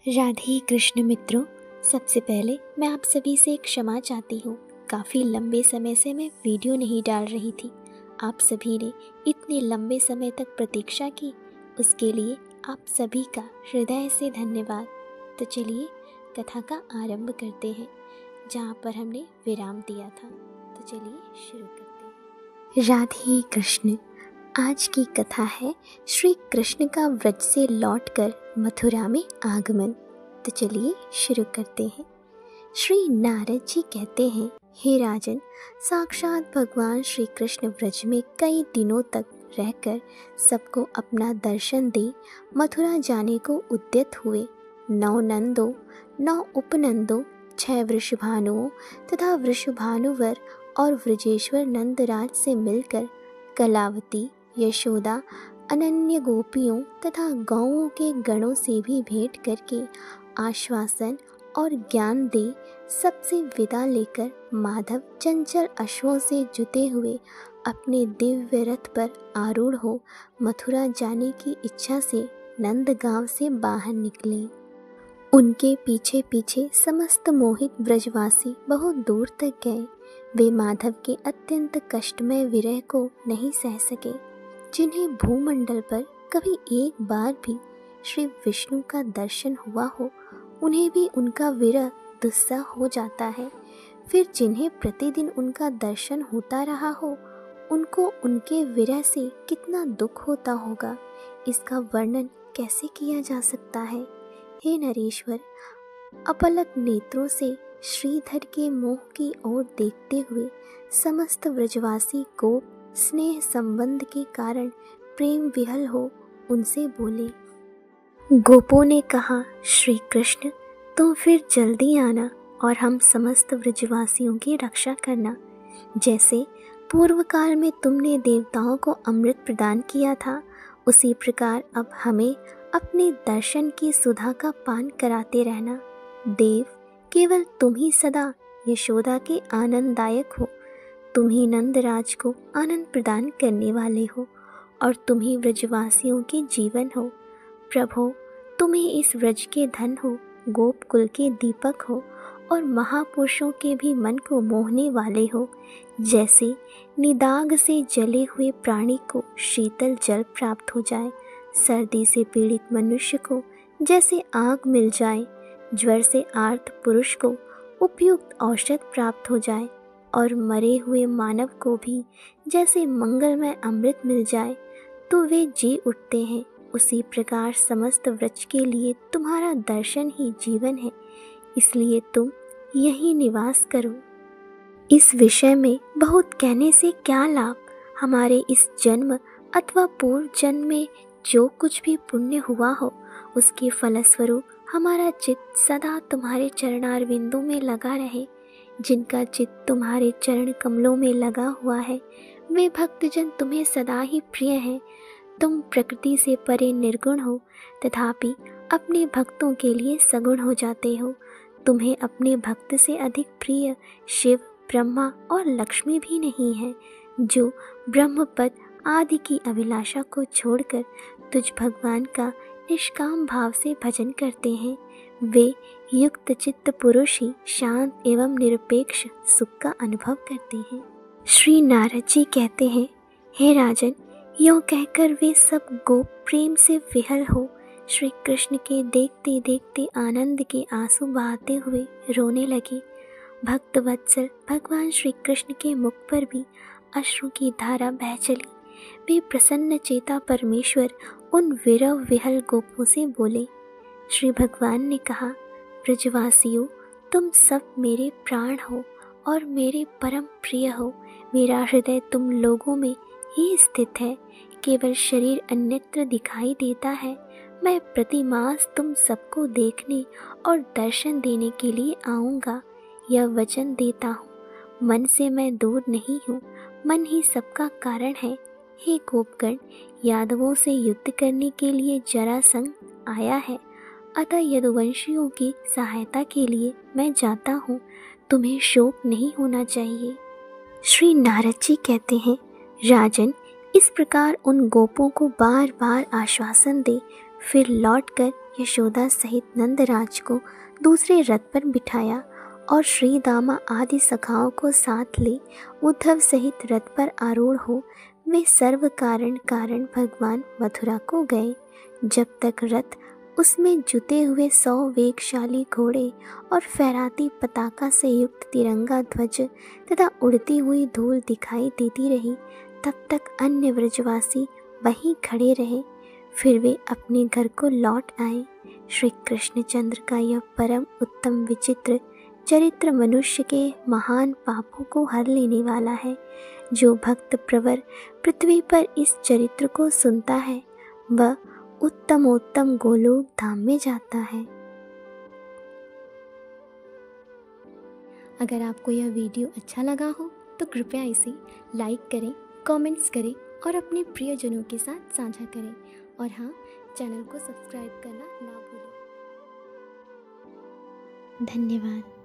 राधे कृष्ण मित्रों, सबसे पहले मैं आप सभी से क्षमा चाहती हूँ। काफ़ी लंबे समय से मैं वीडियो नहीं डाल रही थी। आप सभी ने इतने लंबे समय तक प्रतीक्षा की, उसके लिए आप सभी का हृदय से धन्यवाद। तो चलिए कथा का आरंभ करते हैं जहाँ पर हमने विराम दिया था। तो चलिए शुरू करते हैं। राधे कृष्ण। आज की कथा है श्री कृष्ण का व्रज से लौटकर मथुरा में आगमन। तो चलिए शुरू करते हैं। श्री नारद जी कहते हैं, हे राजन, साक्षात भगवान श्री कृष्ण व्रज में कई दिनों तक रहकर सबको अपना दर्शन दे मथुरा जाने को उद्यत हुए। 9 नंदों, 9 उपनंदों, 6 वृषभानुओं तथा वृषभानुवर और वृजेश्वर नंदराज से मिलकर कलावती, यशोदा, अनन्य गोपियों तथा गौओं के गणों से भी भेंट करके आश्वासन और ज्ञान दे सबसे विदा लेकर माधव चंचल अश्वों से जुते हुए अपने दिव्य रथ पर आरूढ़ हो मथुरा जाने की इच्छा से नंदगांव से बाहर निकले। उनके पीछे पीछे समस्त मोहित ब्रजवासी बहुत दूर तक गए। वे माधव के अत्यंत कष्टमय विरह को नहीं सह सके। जिन्हें भूमंडल पर कभी एक बार भी श्री विष्णु का दर्शन हुआ हो, उन्हें भी उनका विरह दुस्सह हो जाता है। फिर जिन्हें प्रतिदिन उनका दर्शन होता रहा हो, उनको उनके विरह से कितना दुख होता होगा, इसका वर्णन कैसे किया जा सकता है। हे नरेश्वर, अपलक नेत्रों से श्रीधर के मोह की ओर देखते हुए समस्त व्रजवासी गोप स्नेह संबंध के कारण प्रेम विहल हो उनसे बोले। गोपों ने कहा, श्री कृष्ण, तुम फिर जल्दी आना और हम समस्त व्रजवासियों की रक्षा करना। जैसे पूर्व काल में तुमने देवताओं को अमृत प्रदान किया था, उसी प्रकार अब हमें अपने दर्शन की सुधा का पान कराते रहना। देव, केवल तुम ही सदा यशोदा के आनंददायक हो। तुम ही नंदराज को आनंद प्रदान करने वाले हो और तुम ही व्रजवासियों के जीवन हो। प्रभो, तुम ही इस व्रज के धन हो, गोपकुल के दीपक हो और महापुरुषों के भी मन को मोहने वाले हो। जैसे निदाग से जले हुए प्राणी को शीतल जल प्राप्त हो जाए, सर्दी से पीड़ित मनुष्य को जैसे आग मिल जाए, ज्वर से आर्त पुरुष को उपयुक्त औषध प्राप्त हो जाए और मरे हुए मानव को भी जैसे मंगलमय अमृत मिल जाए तो वे जी उठते हैं, उसी प्रकार समस्त व्रज के लिए तुम्हारा दर्शन ही जीवन है। इसलिए तुम यहीं निवास करो। इस विषय में बहुत कहने से क्या लाभ। हमारे इस जन्म अथवा पूर्व जन्म में जो कुछ भी पुण्य हुआ हो, उसके फलस्वरूप हमारा चित्त सदा तुम्हारे चरणारविंदों में लगा रहे। जिनका चित्त तुम्हारे चरण कमलों में लगा हुआ है, वे भक्तजन तुम्हें सदा ही प्रिय हैं। तुम प्रकृति से परे निर्गुण हो, तथापि अपने भक्तों के लिए सगुण हो जाते हो। तुम्हें अपने भक्त से अधिक प्रिय शिव, ब्रह्मा और लक्ष्मी भी नहीं है, जो ब्रह्मपद आदि की अभिलाषा को छोड़कर तुझ भगवान का निष्काम भाव से भजन करते हैं। वे युक्त चित्त पुरुष ही शांत एवं निरपेक्ष सुख का अनुभव करते हैं। श्री नारद जी कहते हैं, हे राजन, यों कहकर वे सब गोप प्रेम से विहल हो श्री कृष्ण के देखते देखते आनंद के आंसू बहाते हुए रोने लगे। भक्त वत्सल भगवान श्री कृष्ण के मुख पर भी अश्रु की धारा बह चली। वे प्रसन्न चेता परमेश्वर उन विरह विहल गोपों से बोले। श्री भगवान ने कहा, ब्रजवासियों, तुम सब मेरे प्राण हो और मेरे परम प्रिय हो। मेरा हृदय तुम लोगों में ही स्थित है, केवल शरीर अन्यत्र दिखाई देता है। मैं प्रतिमास तुम सबको देखने और दर्शन देने के लिए आऊँगा, यह वचन देता हूँ। मन से मैं दूर नहीं हूँ, मन ही सबका कारण है। हे गोपगण, यादवों से युद्ध करने के लिए जरासंध आया है, अतः यदुवंशियों की सहायता के लिए मैं जाता हूँ। तुम्हें शोक नहीं होना चाहिए। श्री नारद जी कहते हैं, राजन, इस प्रकार उन गोपों को बार बार आश्वासन दे फिर लौटकर यशोदा सहित नंदराज को दूसरे रथ पर बिठाया और श्री दामा आदि सखाओं को साथ ले उद्धव सहित रथ पर आरूढ़ हो वे सर्व कारण भगवान मथुरा को गए। जब तक रथ उसमें जुते हुए 100 वेगशाली घोड़े और फहराती पताका से युक्त तिरंगा ध्वज तथा उड़ती हुई धूल दिखाई देती रही, तब तक अन्य व्रजवासी वहीं खड़े रहे। फिर वे अपने घर को लौट आए। श्री कृष्णचंद्र का यह परम उत्तम विचित्र चरित्र मनुष्य के महान पापों को हर लेने वाला है। जो भक्त प्रवर पृथ्वी पर इस चरित्र को सुनता है वह उत्तमोत्तम गोलोक धाम में जाता है। अगर आपको यह वीडियो अच्छा लगा हो तो कृपया इसे लाइक करें, कमेंट्स करें और अपने प्रियजनों के साथ साझा करें। और हाँ, चैनल को सब्सक्राइब करना ना भूलें। धन्यवाद।